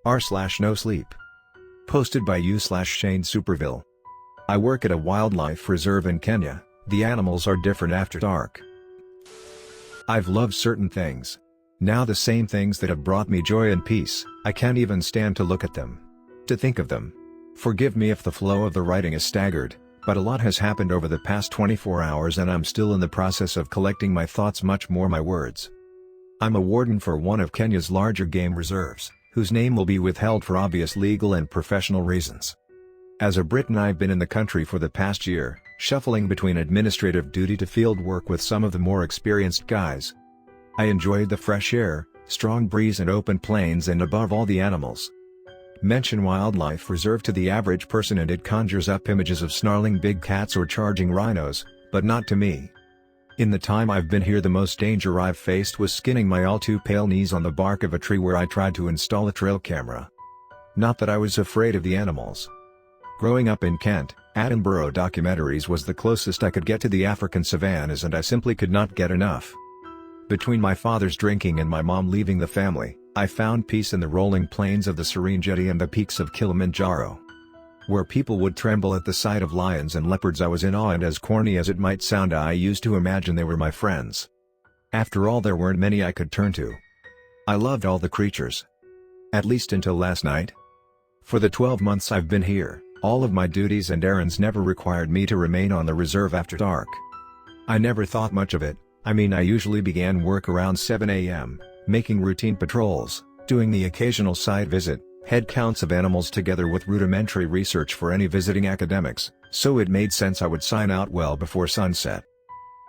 r/NoSleep. Posted by u/Shane Superville. I work at a wildlife reserve in Kenya. The animals are different after dark. I've loved certain things. Now the same things that have brought me joy and peace, I can't even stand to look at them. To think of them. Forgive me if the flow of the writing is staggered, but a lot has happened over the past 24 hours and I'm still in the process of collecting my thoughts, much more my words. I'm a warden for one of Kenya's larger game reserves, whose name will be withheld for obvious legal and professional reasons. As a Briton, I've been in the country for the past year, shuffling between administrative duty to field work with some of the more experienced guys. I enjoyed the fresh air, strong breeze and open plains, and above all the animals. Mention wildlife reserve to the average person and it conjures up images of snarling big cats or charging rhinos, but not to me. In the time I've been here, the most danger I've faced was skinning my all too pale knees on the bark of a tree where I tried to install a trail camera. Not that I was afraid of the animals. Growing up in Kent, Attenborough documentaries was the closest I could get to the African savannas, and I simply could not get enough. Between my father's drinking and my mom leaving the family, I found peace in the rolling plains of the Serengeti and the peaks of Kilimanjaro. Where people would tremble at the sight of lions and leopards, I was in awe, and as corny as it might sound, I used to imagine they were my friends. After all, there weren't many I could turn to. I loved all the creatures. At least until last night. For the 12 months I've been here, all of my duties and errands never required me to remain on the reserve after dark. I never thought much of it. I usually began work around 7 a.m., making routine patrols, doing the occasional site visit, head counts of animals together with rudimentary research for any visiting academics, so it made sense I would sign out well before sunset.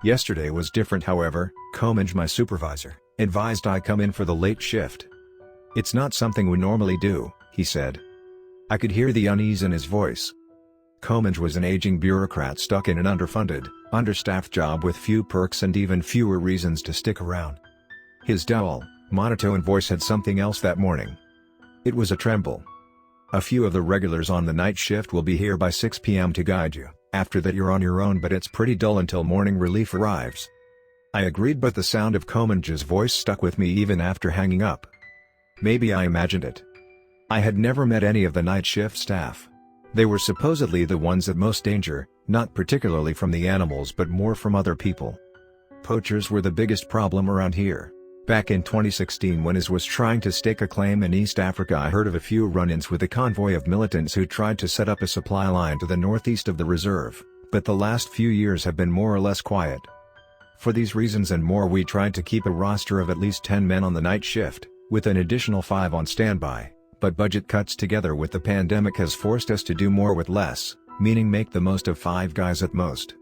Yesterday was different, however. Comenge, my supervisor, advised I come in for the late shift. "It's not something we normally do," he said. I could hear the unease in his voice. Comenge was an aging bureaucrat stuck in an underfunded, understaffed job with few perks and even fewer reasons to stick around. His dull, monotone voice had something else that morning. It was a tremble. "A few of the regulars on the night shift will be here by 6 p.m. to guide you. After that you're on your own, but it's pretty dull until morning relief arrives." I agreed, but the sound of Comenge's voice stuck with me even after hanging up. Maybe I imagined it. I had never met any of the night shift staff. They were supposedly the ones at most danger, not particularly from the animals but more from other people. Poachers were the biggest problem around here. Back in 2016, when IS was trying to stake a claim in East Africa, I heard of a few run-ins with a convoy of militants who tried to set up a supply line to the northeast of the reserve, but the last few years have been more or less quiet. For these reasons and more, we tried to keep a roster of at least 10 men on the night shift, with an additional 5 on standby. But budget cuts together with the pandemic has forced us to do more with less, meaning make the most of 5 guys at most.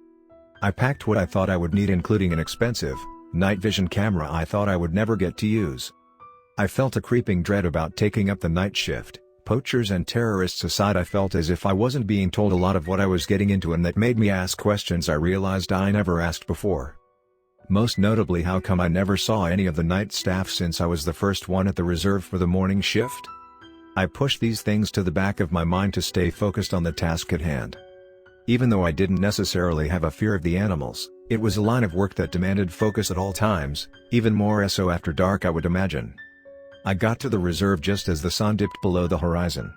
I packed what I thought I would need, including an expensive, night vision camera I thought I would never get to use. I felt a creeping dread about taking up the night shift. Poachers and terrorists aside, I felt as if I wasn't being told a lot of what I was getting into, and that made me ask questions I realized I never asked before. Most notably, how come I never saw any of the night staff since I was the first one at the reserve for the morning shift? I pushed these things to the back of my mind to stay focused on the task at hand. Even though I didn't necessarily have a fear of the animals, it was a line of work that demanded focus at all times, even more so after dark, I would imagine. I got to the reserve just as the sun dipped below the horizon.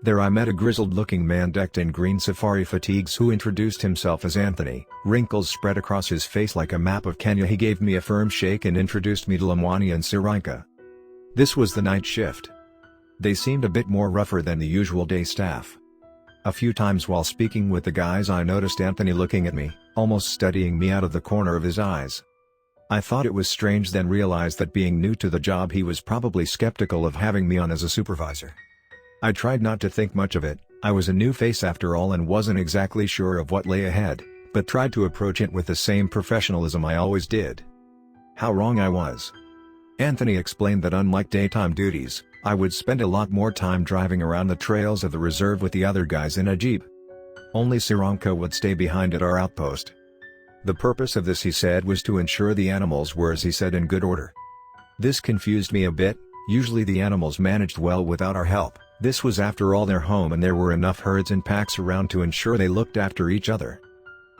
There I met a grizzled-looking man decked in green safari fatigues who introduced himself as Anthony. Wrinkles spread across his face like a map of Kenya. He gave me a firm shake and introduced me to Lamwani and Siranka. This was the night shift. They seemed a bit more rougher than the usual day staff. A few times while speaking with the guys, I noticed Anthony looking at me, almost studying me out of the corner of his eyes. I thought it was strange, then realized that being new to the job, he was probably skeptical of having me on as a supervisor. I tried not to think much of it. I was a new face after all and wasn't exactly sure of what lay ahead, but tried to approach it with the same professionalism I always did. How wrong I was. Anthony explained that unlike daytime duties, I would spend a lot more time driving around the trails of the reserve with the other guys in a jeep. Only Siranka would stay behind at our outpost. The purpose of this, he said, was to ensure the animals were, as he said, in good order. This confused me a bit. Usually the animals managed well without our help. This was after all their home, and there were enough herds and packs around to ensure they looked after each other.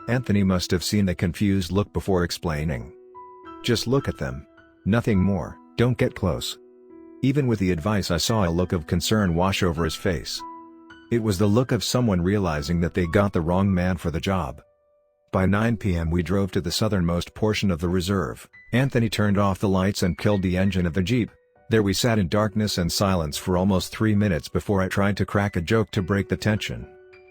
Anthony must have seen the confused look before explaining. "Just look at them. Nothing more, don't get close." Even with the advice, I saw a look of concern wash over his face. It was the look of someone realizing that they got the wrong man for the job. By 9 p.m. we drove to the southernmost portion of the reserve. Anthony turned off the lights and killed the engine of the Jeep. There we sat in darkness and silence for almost 3 minutes before I tried to crack a joke to break the tension.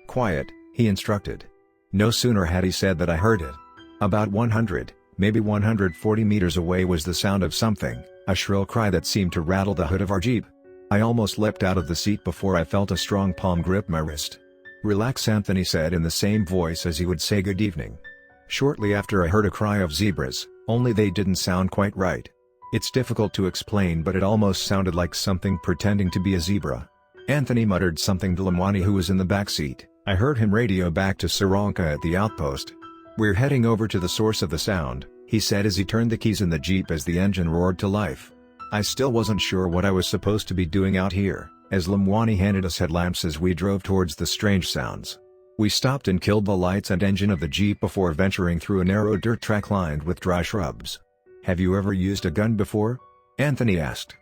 "Quiet," he instructed. No sooner had he said that I heard it. About 100, maybe 140 meters away was the sound of something, a shrill cry that seemed to rattle the hood of our Jeep. I almost leapt out of the seat before I felt a strong palm grip my wrist. "Relax," Anthony said in the same voice as he would say good evening. Shortly after I heard a cry of zebras, only they didn't sound quite right. It's difficult to explain, but it almost sounded like something pretending to be a zebra. Anthony muttered something to Lamwani, who was in the back seat. I heard him radio back to Saranka at the outpost. "We're heading over to the source of the sound," he said as he turned the keys in the Jeep as the engine roared to life. I still wasn't sure what I was supposed to be doing out here, as Lamwani handed us headlamps as we drove towards the strange sounds. We stopped and killed the lights and engine of the Jeep before venturing through a narrow dirt track lined with dry shrubs. "Have you ever used a gun before?" Anthony asked.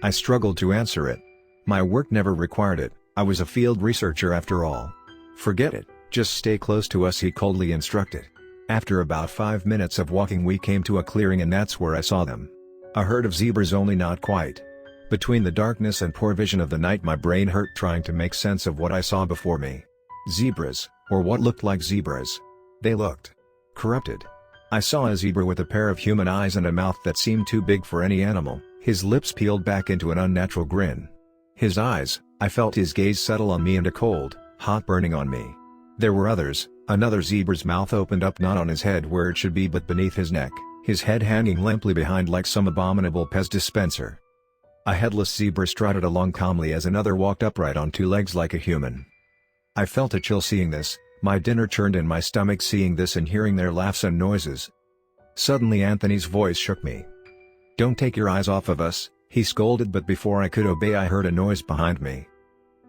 I struggled to answer it. My work never required it. I was a field researcher after all. "Forget it, just stay close to us," he coldly instructed. After about 5 minutes of walking we came to a clearing, and that's where I saw them. A herd of zebras, only not quite. Between the darkness and poor vision of the night, my brain hurt trying to make sense of what I saw before me. Zebras, or what looked like zebras. They looked corrupted. I saw a zebra with a pair of human eyes and a mouth that seemed too big for any animal, his lips peeled back into an unnatural grin. His eyes, I felt his gaze settle on me and a cold, hot burning on me. There were others. Another zebra's mouth opened up, not on his head where it should be but beneath his neck, his head hanging limply behind like some abominable Pez dispenser. A headless zebra strutted along calmly as another walked upright on 2 legs like a human. I felt a chill seeing this, my dinner churned in my stomach seeing this and hearing their laughs and noises. Suddenly Anthony's voice shook me. "Don't take your eyes off of us," he scolded, but before I could obey I heard a noise behind me.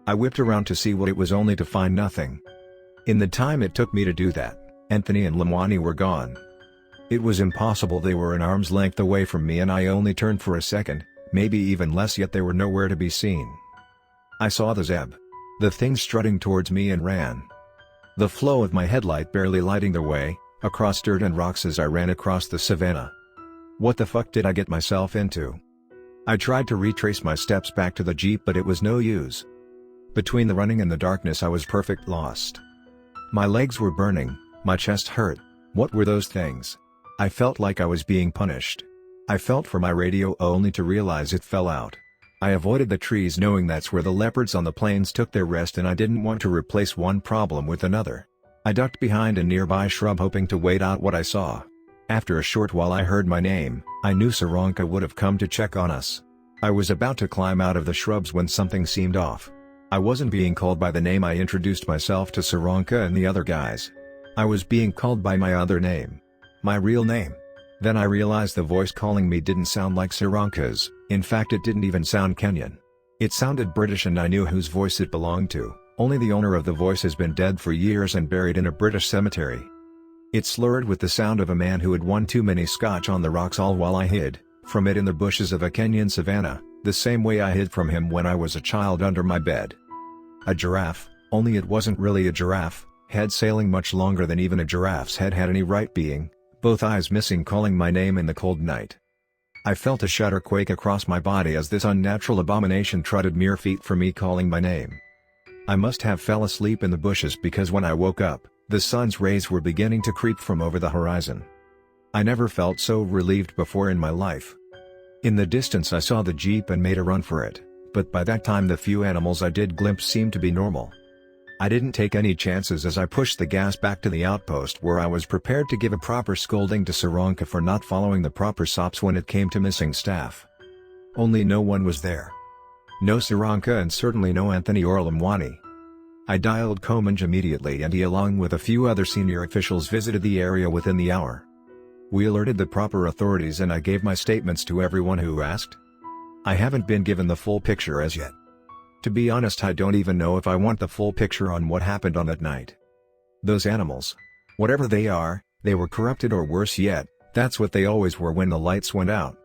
I whipped around to see what it was, only to find nothing. In the time it took me to do that, Anthony and Lamwani were gone. It was impossible. They were an arm's length away from me and I only turned for a second, maybe even less, yet they were nowhere to be seen. I saw the zeb. The thing strutting towards me and ran. The flow of my headlight barely lighting the way, across dirt and rocks as I ran across the savannah. What the fuck did I get myself into? I tried to retrace my steps back to the Jeep, but it was no use. Between the running and the darkness I was perfect lost. My legs were burning, my chest hurt. What were those things? I felt like I was being punished. I felt for my radio only to realize it fell out. I avoided the trees knowing that's where the leopards on the plains took their rest, and I didn't want to replace one problem with another. I ducked behind a nearby shrub hoping to wait out what I saw. After a short while I heard my name. I knew Saranka would have come to check on us. I was about to climb out of the shrubs when something seemed off. I wasn't being called by the name I introduced myself to Saranka and the other guys. I was being called by my other name. My real name. Then I realized the voice calling me didn't sound like Saranka's. In fact, it didn't even sound Kenyan. It sounded British, and I knew whose voice it belonged to. Only the owner of the voice has been dead for years and buried in a British cemetery. It slurred with the sound of a man who had won too many scotch on the rocks, all while I hid from it in the bushes of a Kenyan savanna, the same way I hid from him when I was a child under my bed. A giraffe, only it wasn't really a giraffe, head sailing much longer than even a giraffe's head had any right being, both eyes missing, calling my name in the cold night. I felt a shudder quake across my body as this unnatural abomination trotted mere feet for me, calling my name. I must have fell asleep in the bushes, because when I woke up, the sun's rays were beginning to creep from over the horizon. I never felt so relieved before in my life. In the distance I saw the Jeep and made a run for it, but by that time the few animals I did glimpse seemed to be normal. I didn't take any chances as I pushed the gas back to the outpost, where I was prepared to give a proper scolding to Saranka for not following the proper SOPs when it came to missing staff. Only no one was there. No Saranka, and certainly no Anthony or Lamwani. I dialed Komanj immediately, and he along with a few other senior officials visited the area within the hour. We alerted the proper authorities and I gave my statements to everyone who asked. I haven't been given the full picture as yet. To be honest, I don't even know if I want the full picture on what happened on that night. Those animals. Whatever they are, they were corrupted, or worse yet, that's what they always were when the lights went out.